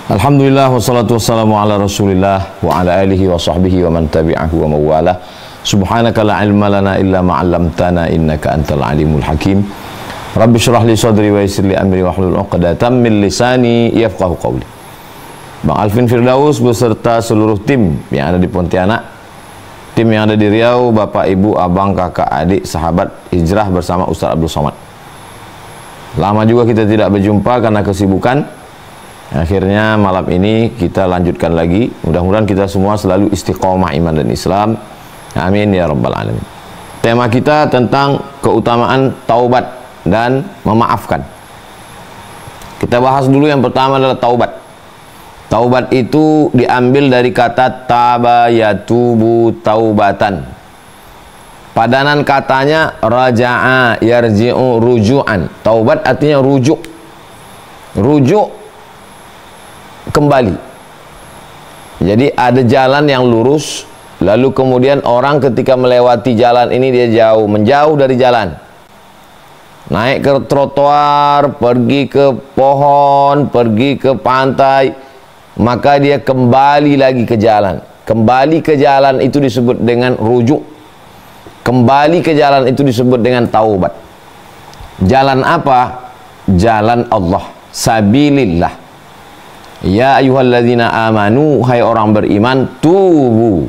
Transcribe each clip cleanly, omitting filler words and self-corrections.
Alhamdulillah wassalatu wassalamu ala Rasulillah wa ala alihi wa sahbihi wa man tabi'ahu wa mawalah. Subhanaka la ilma lana illa ma 'allamtana innaka antal alimul hakim. Rabbi shrah li sadri wa yassir li amri wa hlul 'uqdatam min lisani yafqahu qawli. Bang Alvin Firdaus beserta seluruh tim yang ada di Pontianak, tim yang ada di Riau, Bapak, Ibu, Abang, Kakak, Adik, sahabat hijrah bersama Ustaz Abdul Somad. Lama juga kita tidak berjumpa karena kesibukan. Akhirnya malam ini kita lanjutkan lagi. Mudah-mudahan kita semua selalu istiqomah iman dan Islam. Amin ya rabbal alamin. Tema kita tentang keutamaan taubat dan memaafkan. Kita bahas dulu yang pertama adalah taubat. Taubat itu diambil dari kata taba yatubu taubatan. Padanan katanya raja'a yarji'u ruju'an. Taubat artinya rujuk. Rujuk kembali. Jadi ada jalan yang lurus, lalu kemudian orang ketika melewati jalan ini dia menjauh dari jalan, naik ke trotoar, pergi ke pohon, pergi ke pantai, maka dia kembali lagi ke jalan. Kembali ke jalan itu disebut dengan rujuk. Kembali ke jalan itu disebut dengan taubat. Jalan apa? Jalan Allah, sabilillah. Ya ayyuhalladzina amanu, hai orang beriman, tubu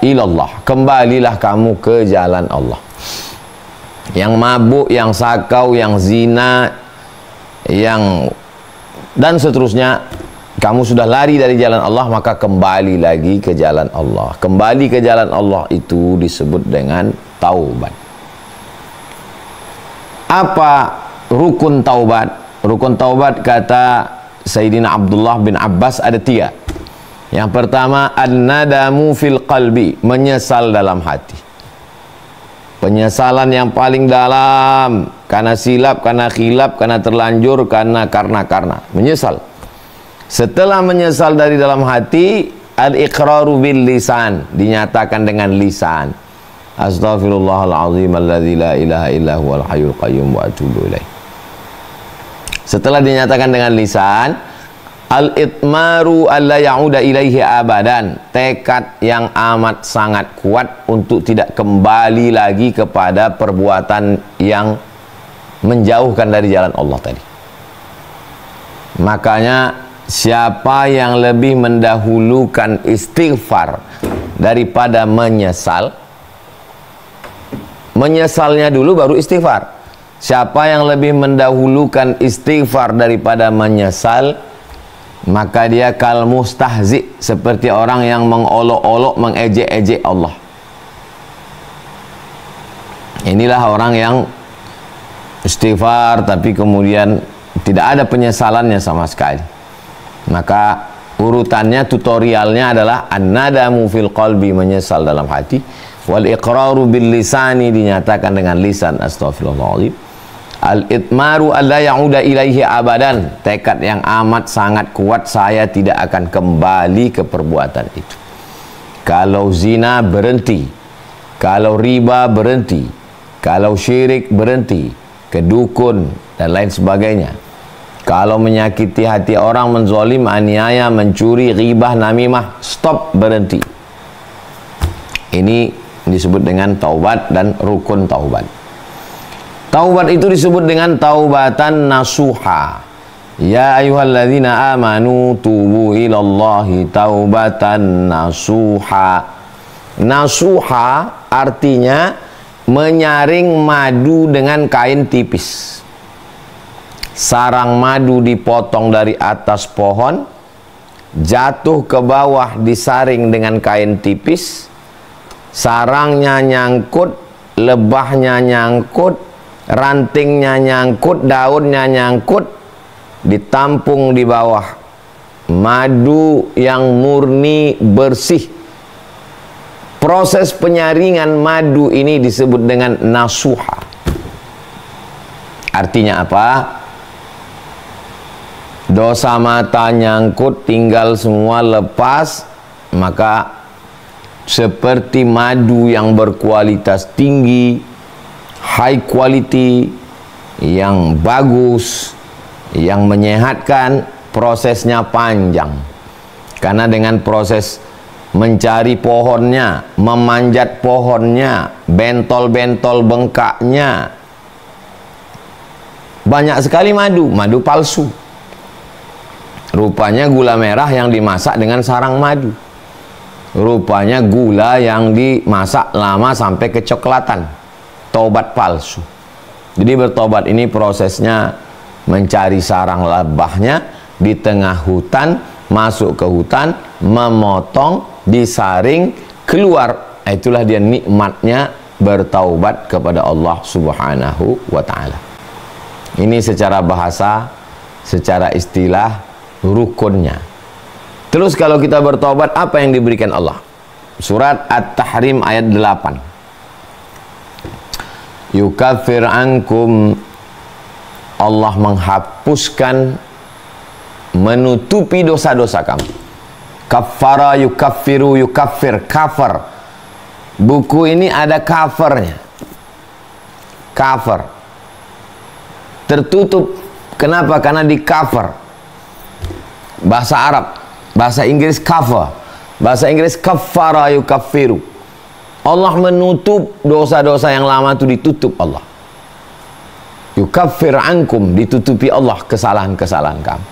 ilallah, kembalilah kamu ke jalan Allah. Yang mabuk, yang sakau, yang zina, yang dan seterusnya, kamu sudah lari dari jalan Allah, maka kembali lagi ke jalan Allah. Kembali ke jalan Allah itu disebut dengan taubat. Apa rukun taubat? Rukun taubat kata Sayyidina Abdullah bin Abbas ada 3. Yang pertama, an-nadamu fil qalbi, menyesal dalam hati. Penyesalan yang paling dalam karena silap, karena khilaf, karena terlanjur, karena. Menyesal. Setelah menyesal dari dalam hati, al-iqraru bil lisan, dinyatakan dengan lisan. Astaghfirullahalazim alladzi la ilaha illa huwal hayyul qayyum wa atubu ilaih. Setelah dinyatakan dengan lisan, al-itmaru alla ya'uda ilaihi abadan, tekad yang amat sangat kuat untuk tidak kembali lagi kepada perbuatan yang menjauhkan dari jalan Allah tadi. Makanya siapa yang lebih mendahulukan istighfar daripada menyesal, menyesalnya dulu baru istighfar. Siapa yang lebih mendahulukan istighfar daripada menyesal, maka dia kal mustahzi, seperti orang yang mengolok-olok, mengejek-ejek Allah. Inilah orang yang istighfar tapi kemudian tidak ada penyesalannya sama sekali. Maka urutannya, tutorialnya adalah an-nadamu fil qalbi, menyesal dalam hati, wal iqraru bil lisani, dinyatakan dengan lisan, astaghfirullahaladzim. Al-itmaru alla ya'uda ilaihi abadan, tekad yang amat sangat kuat, saya tidak akan kembali ke perbuatan itu. Kalau zina berhenti, kalau riba berhenti, kalau syirik berhenti, kedukun dan lain sebagainya. Kalau menyakiti hati orang, menzolim, aniaya, mencuri, ghibah, namimah, stop, berhenti. Ini disebut dengan taubat dan rukun taubat. Taubat itu disebut dengan taubatan nasuha. Ya ayyuhalladzina amanu tubu ilallahi taubatan nasuha. Nasuha artinya menyaring madu dengan kain tipis. Sarang madu dipotong dari atas pohon, jatuh ke bawah, disaring dengan kain tipis, sarangnya nyangkut, lebahnya nyangkut, rantingnya nyangkut, daunnya nyangkut, ditampung di bawah. Madu yang murni, bersih. Proses penyaringan madu ini disebut dengan nasuha. Artinya apa? Dosa mata nyangkut, tinggal semua lepas, maka seperti madu yang berkualitas tinggi, high quality, yang bagus, yang menyehatkan, prosesnya panjang. Karena dengan proses mencari pohonnya, memanjat pohonnya, bentol-bentol bengkaknya, banyak sekali madu palsu. Rupanya gula merah yang dimasak dengan sarang madu. Rupanya gula yang dimasak lama sampai kecoklatan. Tobat palsu. Jadi bertobat ini prosesnya mencari sarang lebahnya di tengah hutan, masuk ke hutan, memotong, disaring, keluar. Itulah dia nikmatnya bertaubat kepada Allah Subhanahu wa ta'ala. Ini secara bahasa, secara istilah rukunnya. Terus kalau kita bertobat, apa yang diberikan Allah? Surat At-Tahrim ayat 8. Yukaffir ankum, Allah menghapuskan, menutupi dosa-dosa kamu. Kaffara yukaffiru, yukaffir, cover. Buku ini ada covernya. Cover. Tertutup. Kenapa? Karena di cover. Bahasa Arab, bahasa Inggris cover, bahasa Inggris kaffara yukaffiru. Allah menutup dosa-dosa yang lama itu, ditutup Allah. Yukaffir ankum, ditutupi Allah kesalahan-kesalahan kamu.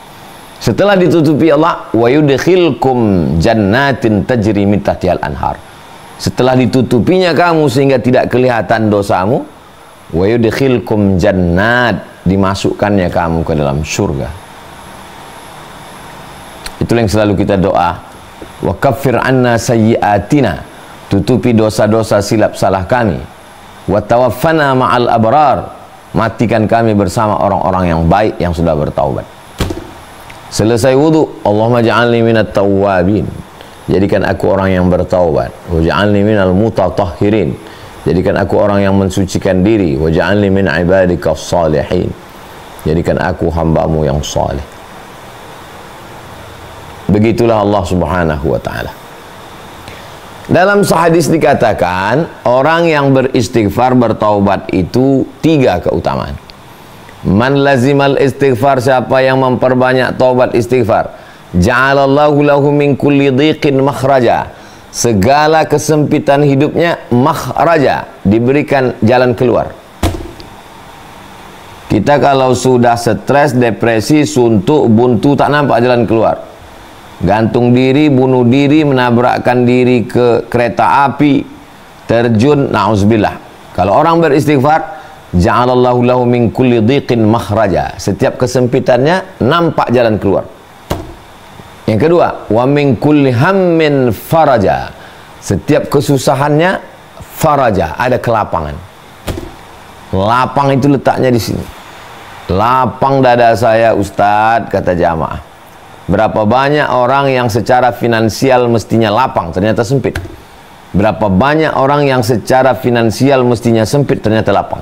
Setelah ditutupi Allah, wa yudkhilkum jannatin tajri min tahtihal anhar. Setelah ditutupinya kamu sehingga tidak kelihatan dosamu, wa yudkhilkum jannat, dimasukkannya kamu ke dalam surga. Itulah yang selalu kita doa. Wa kaffir anna sayyiatina, tutupi dosa-dosa silap salah kami. Wa tawaffana ma'al abrar, matikan kami bersama orang-orang yang baik yang sudah bertaubat. Selesai wudu, Allahumma ja'alni minat tawwabin, jadikan aku orang yang bertaubat. Wa ja'alni minal mutatahhirin, jadikan aku orang yang mensucikan diri. Wa ja'alni min ibadika salihin, jadikan aku hambamu yang saleh. Begitulah Allah Subhanahu wa ta'ala. Dalam sahadis dikatakan, orang yang beristighfar, bertaubat itu 3 keutamaan. Man lazimal istighfar, siapa yang memperbanyak taubat istighfar, ja'alallahu lahu min kulli dhiqin makhraja, segala kesempitan hidupnya makhraja, diberikan jalan keluar. Kita kalau sudah stres, depresi, suntuk, buntu, tak nampak jalan keluar, gantung diri, bunuh diri, menabrakkan diri ke kereta api, terjun, na'udzubillah. Kalau orang beristighfar, ja'alallahu lahu min kulli dhiqin makhraja, setiap kesempitannya nampak jalan keluar. Yang kedua, wa min kulli hammin faraja, setiap kesusahannya faraja, ada kelapangan. Lapang itu letaknya di sini. Lapang dada saya, Ustadz, kata jamaah. Berapa banyak orang yang secara finansial mestinya lapang, ternyata sempit. Berapa banyak orang yang secara finansial mestinya sempit, ternyata lapang.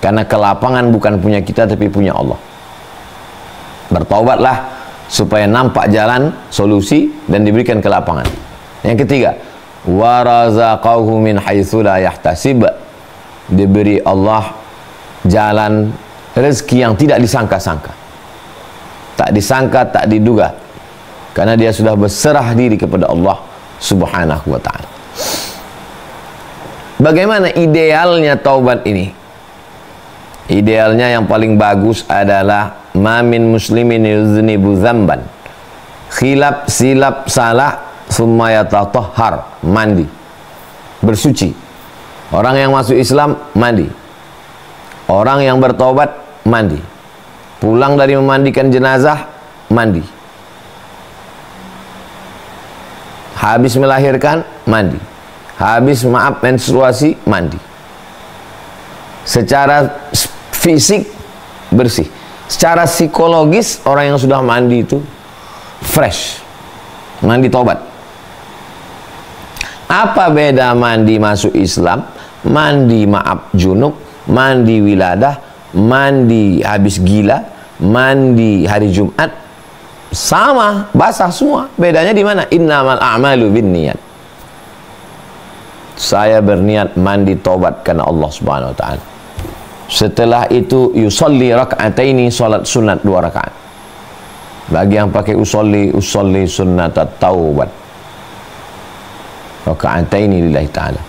Karena kelapangan bukan punya kita, tapi punya Allah. Bertaubatlah supaya nampak jalan, solusi, dan diberikan kelapangan. Yang ketiga, wa razaqahu min haitsu la yahtasib, diberi Allah jalan rezeki yang tidak disangka-sangka. Tak disangka, tak diduga, karena dia sudah berserah diri kepada Allah Subhanahu wa ta'ala. Bagaimana idealnya taubat ini? Idealnya yang paling bagus adalah ma min muslimin yuznibu dzamban, khilaf, silap, salah, summa yatatahhar, mandi, bersuci. Orang yang masuk Islam mandi, orang yang bertaubat mandi, pulang dari memandikan jenazah mandi, habis melahirkan mandi, habis menstruasi mandi. Secara fisik bersih, secara psikologis orang yang sudah mandi itu fresh, mandi taubat. Apa beda mandi masuk Islam, mandi junub, mandi wiladah, mandi habis gila, mandi hari Jumat, sama, basah semua. Bedanya di mana? Innamal a'malu binniyat. Saya berniat mandi taubat karena Allah Subhanahu wa ta'ala. Setelah itu yusalli raka'ataini, salat sunat 2 rakaat. Bagi yang pakai usolli sunnat taubat. Raka'ataini lillahi ta'ala.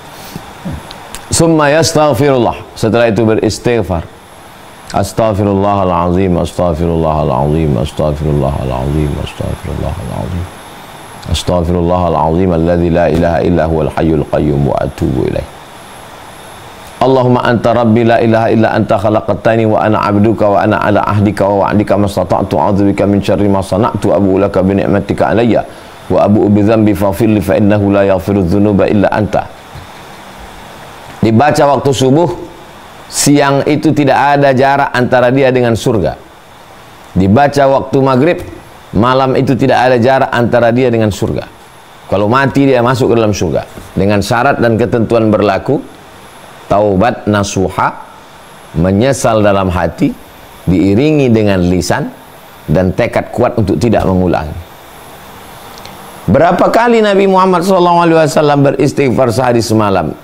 Summa yastaghfirullah. Setelah itu beristighfar. Astaghfirullahalazim, astaghfirullahalazim, astaghfirullahalazim, astaghfirullahalazim. Astaghfirullahalazim alladzi la ilaha illa huwal hayyul qayyum wa atubu ilaih. Allahumma anta rabbi la ilaha illa anta khalaqtani wa ana 'abduka wa ana 'ala ahdika wa wa'dika mastata'tu a'udzubika min syarri ma sana'tu abu'u laka bi ni'matika 'alayya wa abu'u bi dzambi faghfir li fa innahu la yaghfiru dzunuba illa anta. Dibaca waktu subuh, siang itu tidak ada jarak antara dia dengan surga. Dibaca waktu maghrib, malam itu tidak ada jarak antara dia dengan surga. Kalau mati dia masuk ke dalam surga. Dengan syarat dan ketentuan berlaku, taubat nasuha, menyesal dalam hati, diiringi dengan lisan dan tekad kuat untuk tidak mengulangi. Berapa kali Nabi Muhammad SAW beristighfar sehari semalam?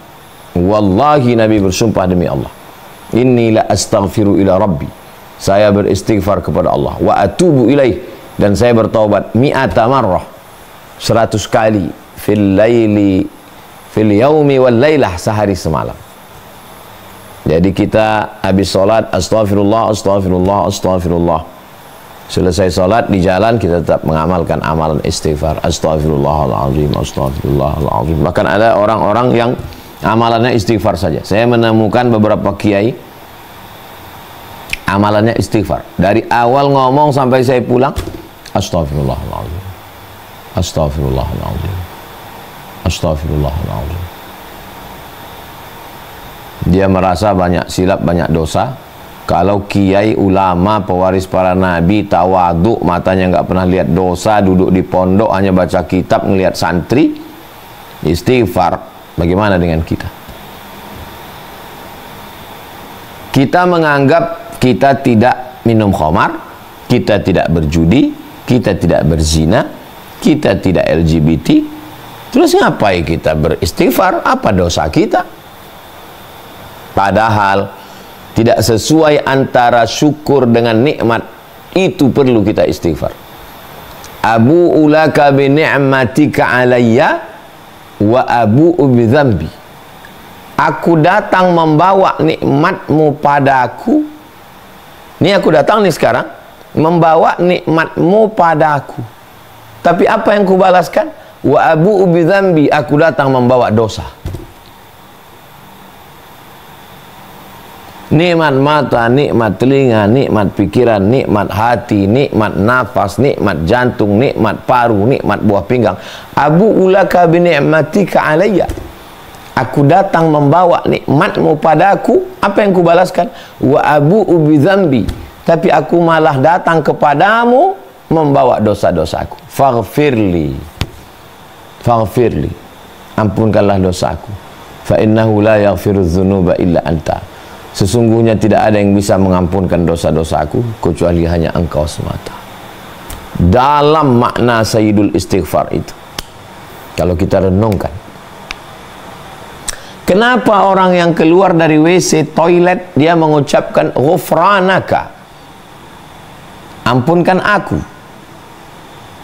Wallahi Nabi bersumpah demi Allah, inni la astaghfiru ila rabbi, saya beristighfar kepada Allah, wa atubu ilaih, dan saya bertaubat mi'ata marrah, 100 kali, fil yaumi wal laylah, sehari semalam. Jadi kita habis sholat astaghfirullah, astaghfirullah, astaghfirullah. Selesai sholat di jalan kita tetap mengamalkan amalan istighfar. Astaghfirullahaladzim, astaghfirullahaladzim. Bahkan ada orang-orang yang amalannya istighfar saja. Saya menemukan beberapa kiai amalannya istighfar. Dari awal ngomong sampai saya pulang, astaghfirullahaladzim, astaghfirullahaladzim, astaghfirullahaladzim. Dia merasa banyak silap, banyak dosa. Kalau kiai, ulama, pewaris para nabi, tawaduk, matanya nggak pernah lihat dosa, duduk di pondok hanya baca kitab, ngelihat santri, istighfar, bagaimana dengan kita? Kita menganggap kita tidak minum khamar, kita tidak berjudi, kita tidak berzina, kita tidak LGBT. Terus ngapain kita beristighfar? Apa dosa kita? Padahal tidak sesuai antara syukur dengan nikmat, itu perlu kita istighfar. Abu'u laka bi ni'matika alayya wa abu'u bi dzambi. Aku datang membawa nikmatmu padaku. Ini aku datang nih sekarang membawa nikmatmu padaku. Tapi apa yang kubalaskan? Wa abu'u bi dzambi, aku datang membawa dosa. Nikmat mata, nikmat telinga, nikmat pikiran, nikmat hati, nikmat nafas, nikmat jantung, nikmat paru, nikmat buah pinggang. Abu'u laka bi ni'matika alayya. Aku datang membawa nikmatmu padaku. Apa yang kubalaskan? Wa abu'u bi dzambi. Tapi aku malah datang kepadamu membawa dosa-dosaku. Faghfirli, faghfirli, ampunkanlah dosaku. Fa innahu la yaghfiru dzunuba illa anta. Sesungguhnya tidak ada yang bisa mengampunkan dosa-dosaku kecuali hanya engkau semata. Dalam makna sayyidul istighfar itu, kalau kita renungkan, kenapa orang yang keluar dari WC toilet dia mengucapkan ghufranaka, ampunkan aku?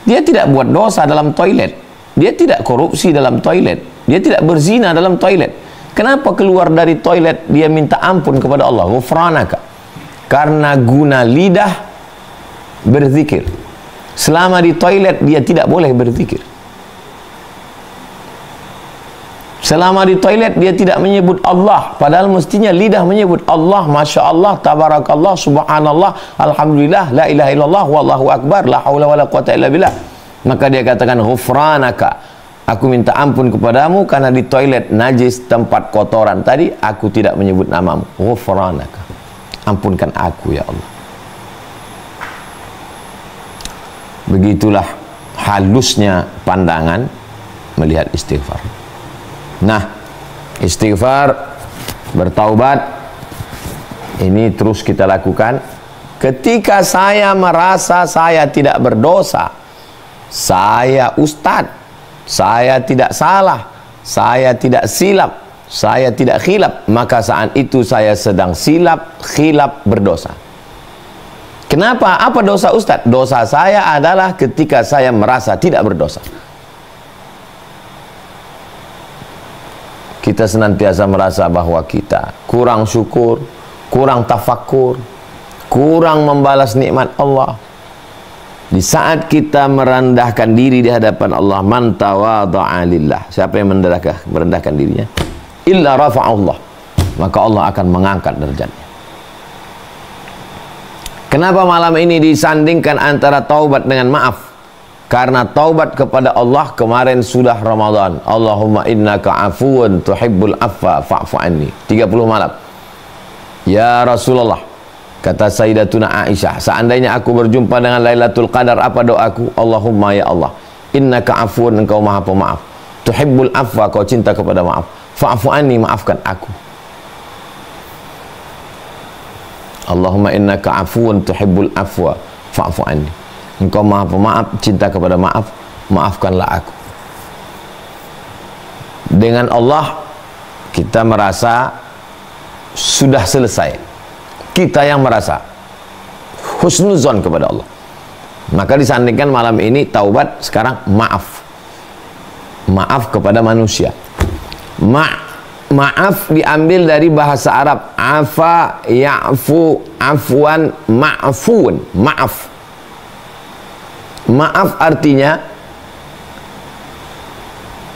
Dia tidak buat dosa dalam toilet, dia tidak korupsi dalam toilet, dia tidak berzina dalam toilet. Kenapa keluar dari toilet dia minta ampun kepada Allah? Ghufranaka. Karena guna lidah berzikir. Selama di toilet dia tidak boleh berzikir. Selama di toilet dia tidak menyebut Allah, padahal mestinya lidah menyebut Allah. Masya Allah, tabarakallah, subhanallah, alhamdulillah, la ilaha illallah, wallahu akbar, la haula wala quwata illa billah. Maka dia katakan ghufranaka, aku minta ampun kepadamu karena di toilet najis, tempat kotoran tadi aku tidak menyebut namamu. Ghufranaka, ampunkan aku ya Allah. Begitulah halusnya pandangan melihat istighfar. Nah, istighfar, bertaubat, ini terus kita lakukan. Ketika saya merasa saya tidak berdosa, saya ustadz, saya tidak salah, saya tidak silap, saya tidak khilaf, maka saat itu saya sedang silap, khilaf, berdosa. Kenapa? Apa dosa Ustadz? Dosa saya adalah ketika saya merasa tidak berdosa. Kita senantiasa merasa bahwa kita kurang syukur, kurang tafakur, kurang membalas nikmat Allah. Di saat kita merendahkan diri di hadapan Allah, man tawadha'a lillah, siapa yang merendahkan dirinya, illa rafa'allah, maka Allah akan mengangkat derajatnya. Kenapa malam ini disandingkan antara taubat dengan maaf? Karena taubat kepada Allah kemarin sudah Ramadan. Allahumma innaka afuwun tuhibbul afwa fa'fu anni. 30 malam. Ya Rasulullah, kata Sayyidatuna Aisyah, seandainya aku berjumpa dengan Lailatul Qadar, apa doaku? Allahumma ya Allah, innaka afuwun, engkau maha pemaaf. Tuhibbul afwa, kau cinta kepada maaf. Fa'fu anni, maafkan aku. Allahumma innaka afuwun tuhibbul afwa fa'fu anni. Engkau maha pemaaf, cinta kepada maaf, maafkanlah aku. Dengan Allah kita merasa sudah selesai. Kita yang merasa husnuzon kepada Allah. Maka disandingkan malam ini taubat, sekarang maaf. Maaf kepada manusia. Maaf diambil dari bahasa Arab, afa ya'fu afwan ma'fun, maaf. Maaf artinya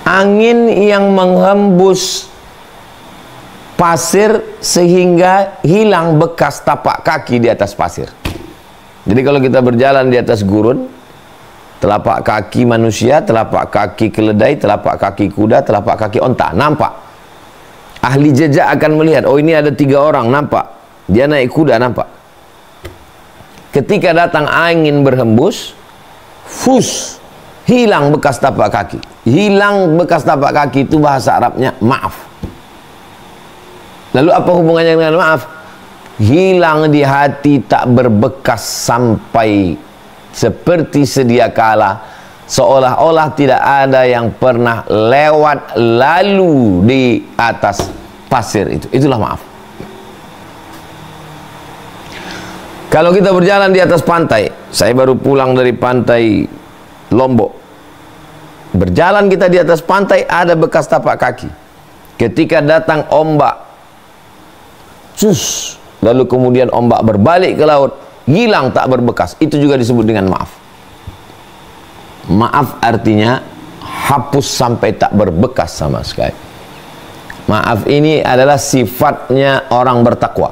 angin yang menghembus pasir sehingga hilang bekas tapak kaki di atas pasir. Jadi kalau kita berjalan di atas gurun, telapak kaki manusia, telapak kaki keledai, telapak kaki kuda, telapak kaki onta, nampak. Ahli jejak akan melihat, oh ini ada 3 orang, nampak. Dia naik kuda, nampak. Ketika datang angin berhembus, fus, hilang bekas tapak kaki. Hilang bekas tapak kaki itu bahasa Arabnya maaf. Lalu apa hubungannya dengan maaf? Hilang di hati, tak berbekas sampai seperti sedia kala, seolah-olah tidak ada yang pernah lewat lalu di atas pasir itu. Itulah maaf. Kalau kita berjalan di atas pantai, saya baru pulang dari pantai Lombok. Berjalan kita di atas pantai, ada bekas tapak kaki. Ketika datang ombak, cus, lalu kemudian ombak berbalik ke laut, hilang tak berbekas. Itu juga disebut dengan maaf. Maaf artinya hapus sampai tak berbekas sama sekali. Maaf ini adalah sifatnya orang bertakwa.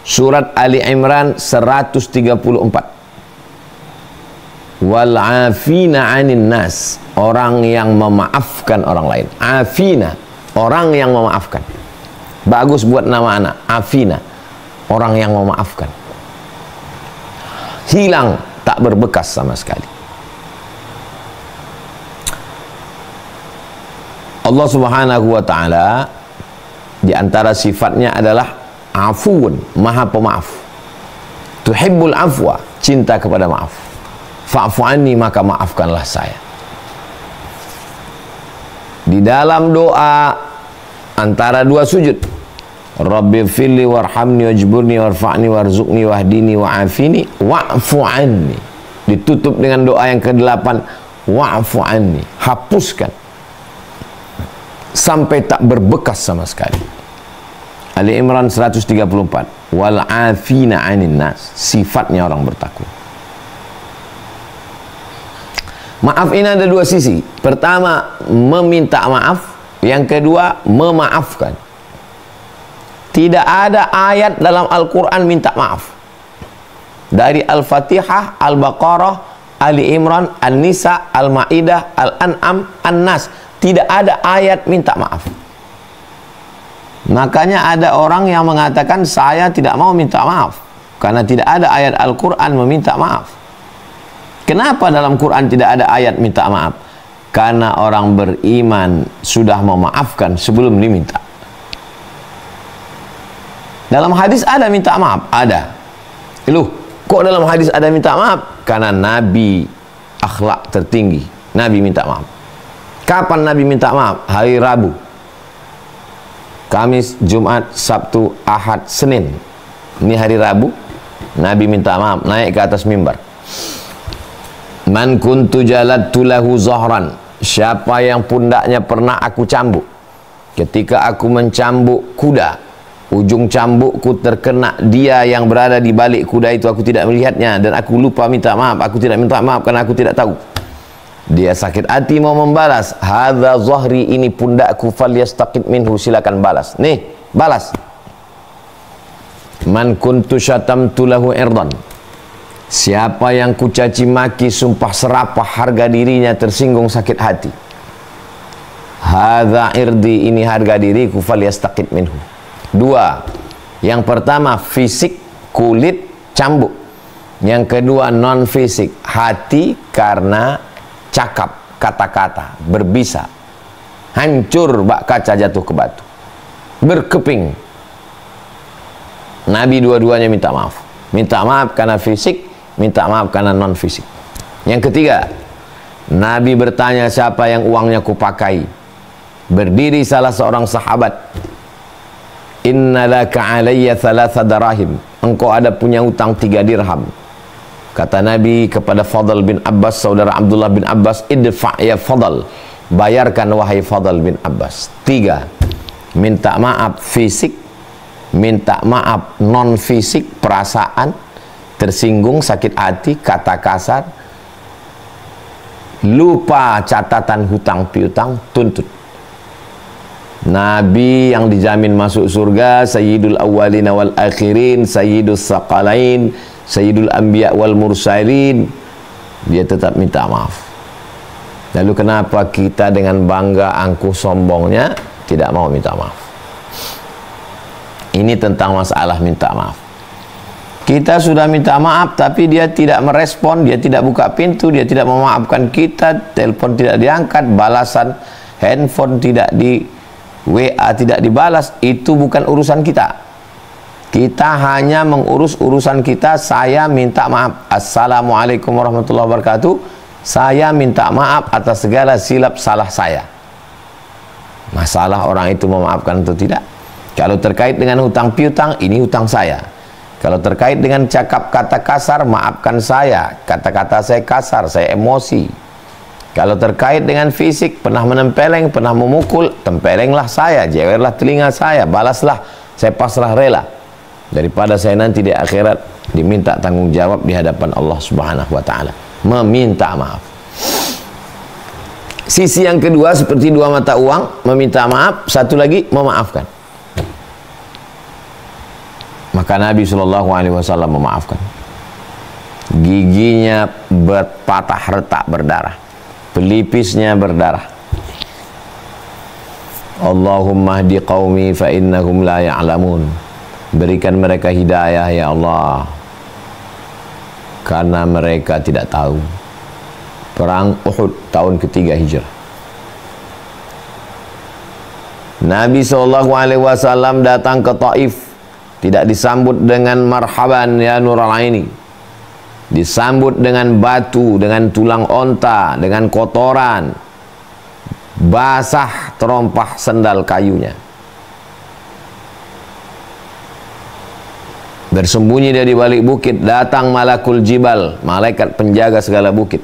Surat Ali Imran 134. Wal afina 'anin nas, orang yang memaafkan orang lain. Afina, orang yang memaafkan. Bagus buat nama anak, afina, orang yang memaafkan. Hilang tak berbekas sama sekali. Allah Subhanahu wa taala di antara sifatnya adalah afuun, maha pemaaf. Tuhibbul afwa, cinta kepada maaf. Fa'fu anni, maka maafkanlah saya. Di dalam doa antara 2 sujud, Rabbi firli warhamni wajburni warfa'ni warzuqni wahdini wa'afini wa'fu anni, ditutup dengan doa yang ke-8, wa'fu anni, hapuskan sampai tak berbekas sama sekali. Ali Imran 134. Wal afina 'anin nas, sifatnya orang bertakwa. Maaf ini ada 2 sisi. Pertama, meminta maaf. Yang kedua, memaafkan. Tidak ada ayat dalam Al-Quran minta maaf. Dari Al-Fatihah, Al-Baqarah, Ali Imran, An-Nisa, Al-Ma'idah, Al-An'am, An-Nas, tidak ada ayat minta maaf. Makanya ada orang yang mengatakan saya tidak mau minta maaf karena tidak ada ayat Al-Quran meminta maaf. Kenapa dalam Quran tidak ada ayat minta maaf? Karena orang beriman sudah memaafkan sebelum diminta. Dalam hadis ada minta maaf? Ada. Loh, kok dalam hadis ada minta maaf? Karena Nabi akhlak tertinggi, Nabi minta maaf. Kapan Nabi minta maaf? Hari Rabu, Kamis, Jumat, Sabtu, Ahad, Senin. Ini hari Rabu. Nabi minta maaf, naik ke atas mimbar. Man kuntu jaladtu lahu zahran, siapa yang pundaknya pernah aku cambuk. Ketika aku mencambuk kuda, ujung cambukku terkena dia yang berada di balik kuda itu, aku tidak melihatnya dan aku lupa minta maaf. Aku tidak minta maaf karena aku tidak tahu. Dia sakit hati mau membalas. Hadza zahri, ini pundakku, falyastaqid minhu, silakan balas. Nih, balas. Man kuntu syatamtu lahu irdan, siapa yang kucaci maki, sumpah serapah, harga dirinya tersinggung, sakit hati. Hadza irdi, ini harga diriku, falyastaqid minhu. Dua. Yang pertama fisik, kulit, cambuk. Yang kedua non fisik, hati karena cakap, kata-kata, berbisa. Hancur bak kaca jatuh ke batu. Berkeping. Nabi dua-duanya minta maaf. Minta maaf karena fisik, minta maaf karena non fisik. Yang ketiga, Nabi bertanya siapa yang uangnya kupakai. Berdiri salah seorang sahabat. Inna laka alayya thalatha darahim, engkau ada punya utang 3 dirham. Kata Nabi kepada Fadl bin Abbas, saudara Abdullah bin Abbas, idfa' ya Fadl, bayarkan wahai Fadl bin Abbas. 3. Minta maaf fisik, minta maaf non fisik, perasaan, tersinggung, sakit hati, kata kasar, lupa catatan hutang piutang, tuntut. Nabi yang dijamin masuk surga, Sayyidul Awwalina wal Akhirin, Sayyidus Saqalain, Sayyidul Anbiya wal Mursalin, dia tetap minta maaf. Lalu kenapa kita dengan bangga angkuh sombongnya tidak mau minta maaf? Ini tentang masalah minta maaf. Kita sudah minta maaf tapi dia tidak merespon, dia tidak buka pintu, dia tidak memaafkan kita, telepon tidak diangkat, balasan handphone tidak di WA tidak dibalas. Itu bukan urusan kita. Kita hanya mengurus urusan kita. Saya minta maaf. Assalamualaikum warahmatullahi wabarakatuh. Saya minta maaf atas segala silap salah saya. Masalah orang itu memaafkan atau tidak. Kalau terkait dengan hutang piutang, ini hutang saya. Kalau terkait dengan cakap kata kasar, maafkan saya. Kata-kata saya kasar, saya emosi. Kalau terkait dengan fisik, pernah menempeleng, pernah memukul, tempelenglah saya, jewerlah telinga saya, balaslah, saya pasrah rela. Daripada saya nanti di akhirat diminta tanggung jawab di hadapan Allah Subhanahu wa ta'ala. Meminta maaf. Sisi yang kedua seperti 2 mata uang, meminta maaf, satu lagi memaafkan. Maka Nabi SAW memaafkan. Giginya berpatah retak berdarah, pelipisnya berdarah. Allahumma hdi qaumi fa innahum la ya'lamun. Berikan mereka hidayah ya Allah, karena mereka tidak tahu. Perang Uhud tahun ketiga Hijrah. Nabi SAW datang ke Taif, tidak disambut dengan marhaban ya Nurul Aini, disambut dengan batu, dengan tulang onta, dengan kotoran, basah terompah sendal kayunya. Bersembunyi dia di balik bukit, datang malakul jibal, malaikat penjaga segala bukit.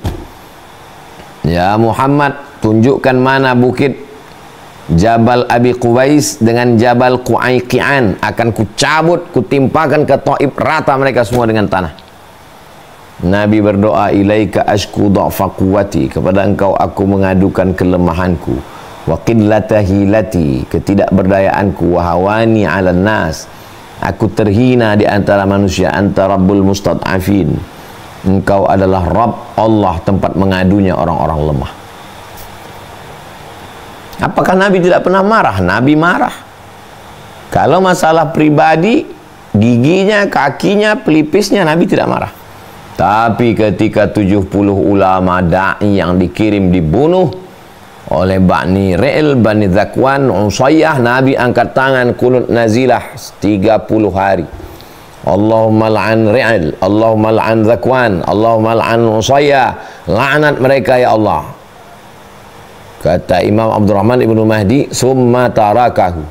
Ya Muhammad, tunjukkan mana bukit Jabal Abi Qubais dengan Jabal Qu'aiqi'an, akan kucabut, kutimpakan ke Taif, rata mereka semua dengan tanah. Nabi berdoa, ilaika ashku dha'fa quwwati, kepada engkau aku mengadukan kelemahanku, wa qillata hilati, ketidakberdayaanku, wa hawani 'alan nas, aku terhina di antara manusia, anta rabbul mustad'afin, engkau adalah Rabb, Allah tempat mengadunya orang-orang lemah. Apakah Nabi tidak pernah marah? Nabi marah. Kalau masalah pribadi, giginya, kakinya, pelipisnya, Nabi tidak marah. Tapi ketika 70 ulama da'i yang dikirim dibunuh oleh Bani Ri'il, Bani Zakwan, Usayyah, Nabi angkat tangan kunut nazilah 30 hari. Allahumma la'an Ri'il, Allahumma la'an Zakwan, Allahumma la'an Usayyah, laknat mereka ya Allah. Kata Imam Abdurrahman Ibnu Mahdi, summa tarakahu,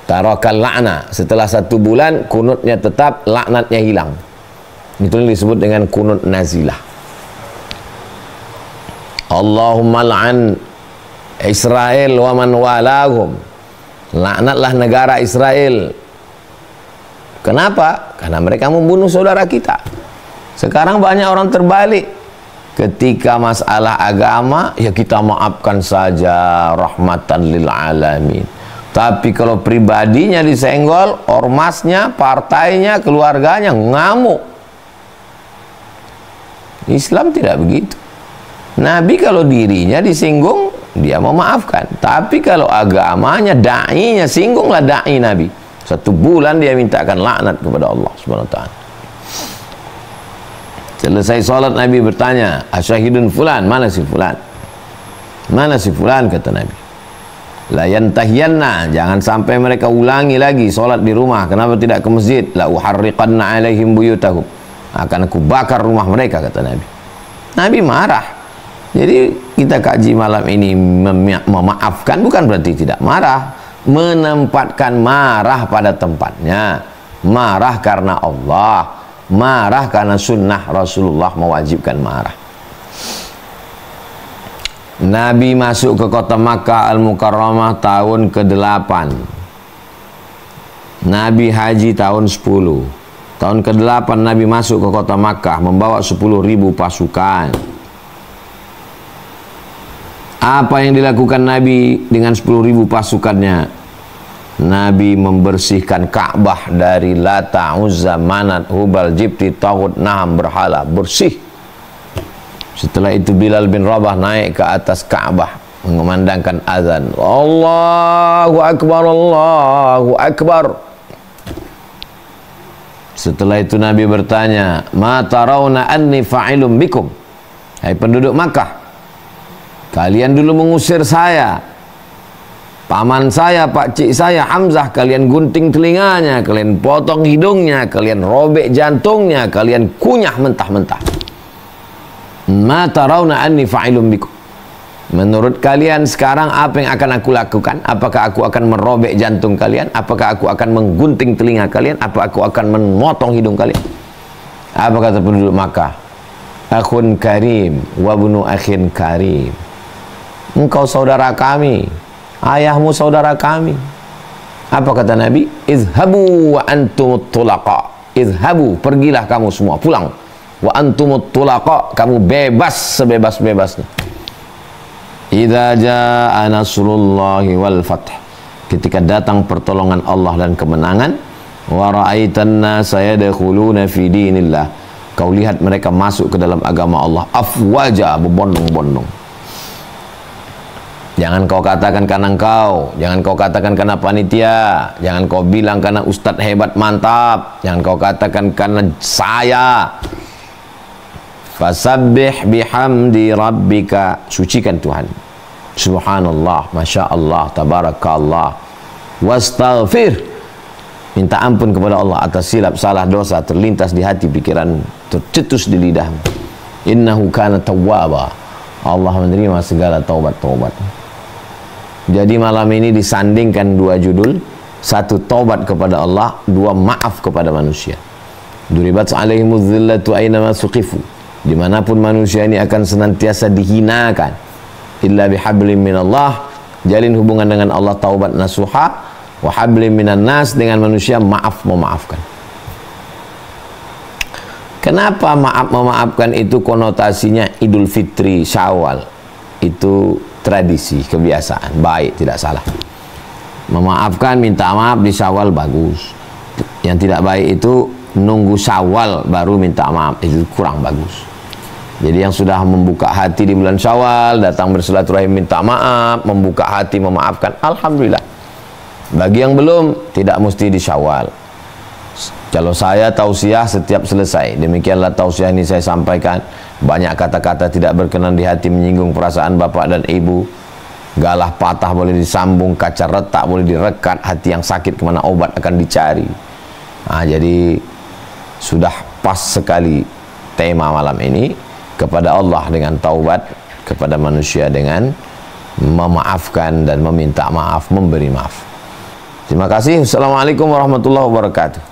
tarakal la'na, setelah 1 bulan kunutnya tetap, laknatnya hilang. Itu yang disebut dengan kunut nazilah. Allahumma la'an Israel wa man walahum. Laknatlah negara Israel. Kenapa? Karena mereka membunuh saudara kita. Sekarang banyak orang terbalik. Ketika masalah agama, ya kita maafkan saja, rahmatan lil alamin. Tapi kalau pribadinya disenggol, ormasnya, partainya, keluarganya ngamuk. Islam tidak begitu. Nabi kalau dirinya disinggung, dia memaafkan. Tapi kalau agamanya, da'inya, singgunglah da'i Nabi. 1 bulan dia mintakan laknat kepada Allah Subhanahu wa ta'ala. Selesai salat Nabi bertanya, asyahidun fulan, mana si fulan? Mana si fulan, kata Nabi. La yantahiyanna, jangan sampai mereka ulangi lagi salat di rumah. Kenapa tidak ke masjid? La uharriqanna alaihim buyutahum, akan aku bakar rumah mereka, kata Nabi. Nabi marah. Jadi kita kaji malam ini, memaafkan bukan berarti tidak marah. Menempatkan marah pada tempatnya. Marah karena Allah, marah karena sunnah Rasulullah mewajibkan marah. Nabi masuk ke kota Makkah Al-Mukarramah tahun ke-8. Nabi haji tahun 10. Tahun ke-8 Nabi masuk ke kota Makkah membawa 10.000 pasukan. Apa yang dilakukan Nabi dengan 10.000 pasukannya? Nabi membersihkan Ka'bah dari Lata, Uzza, Manat, Hubal, Jibti, Taghut, Naham, berhala, bersih. Setelah itu Bilal bin Rabah naik ke atas Ka'bah mengumandangkan azan. Allahu Akbar, Allahu Akbar. Setelah itu Nabi bertanya, ma tarawna anni fa'ilum bikum. Hai penduduk Makkah, kalian dulu mengusir saya, paman saya, pakcik saya Hamzah, kalian gunting telinganya, kalian potong hidungnya, kalian robek jantungnya, kalian kunyah mentah-mentah. Ma tarawna anni fa'ilum bikum. Menurut kalian sekarang apa yang akan aku lakukan? Apakah aku akan merobek jantung kalian? Apakah aku akan menggunting telinga kalian? Apa aku akan memotong hidung kalian? Apa kata penduduk Makkah? Akhun karim wa bunu akhin karim. Engkau saudara kami, ayahmu saudara kami. Apa kata Nabi? Izhabu wa antumut tulaqa. Izhabu, pergilah kamu semua, pulang. Wa antumut tulaqa, kamu bebas sebebas-bebasnya. Idza jaa nasrullahi wal fath, ketika datang pertolongan Allah dan kemenangan. Wa ra'aitan nasa yadkhuluna fi dinillah, kau lihat mereka masuk ke dalam agama Allah afwaja, berbondong-bondong. Jangan kau katakan karena engkau, jangan kau katakan karena panitia, jangan kau bilang karena ustadz hebat mantap, jangan kau katakan karena saya. Fasabbih bihamdi rabbika, sucikan Tuhan, subhanallah, masya Allah, tabarakallah. Wastaghfir, minta ampun kepada Allah atas silap, salah, dosa terlintas di hati, pikiran, tercetus di lidah. Innahu kana tawwaba, Allah menerima segala taubat-taubat. Jadi malam ini disandingkan 2 judul, 1 taubat kepada Allah, 2 maaf kepada manusia. Duribat alaihimuz zillatu aynama suqifu, dimanapun manusia ini akan senantiasa dihinakan. Illa bihablim minallah, jalin hubungan dengan Allah taubat nasuha. Wa hablim minan nas, dengan manusia maaf memaafkan. Kenapa maaf memaafkan itu konotasinya Idul Fitri, Syawal? Itu tradisi, kebiasaan, baik, tidak salah. Memaafkan, minta maaf di Syawal bagus. Yang tidak baik itu nunggu Syawal baru minta maaf, itu kurang bagus. Jadi yang sudah membuka hati di bulan Syawal, datang bersilaturahim minta maaf, membuka hati memaafkan, alhamdulillah. Bagi yang belum, tidak mesti di Syawal. Kalau saya tausiah setiap selesai, demikianlah tausiah ini saya sampaikan. Banyak kata-kata tidak berkenan di hati, menyinggung perasaan bapak dan ibu. Galah patah boleh disambung, kaca retak boleh direkat, hati yang sakit kemana obat akan dicari. Nah, jadi sudah pas sekali tema malam ini, kepada Allah dengan taubat, kepada manusia dengan memaafkan dan meminta maaf, memberi maaf. Terima kasih. Assalamualaikum warahmatullahi wabarakatuh.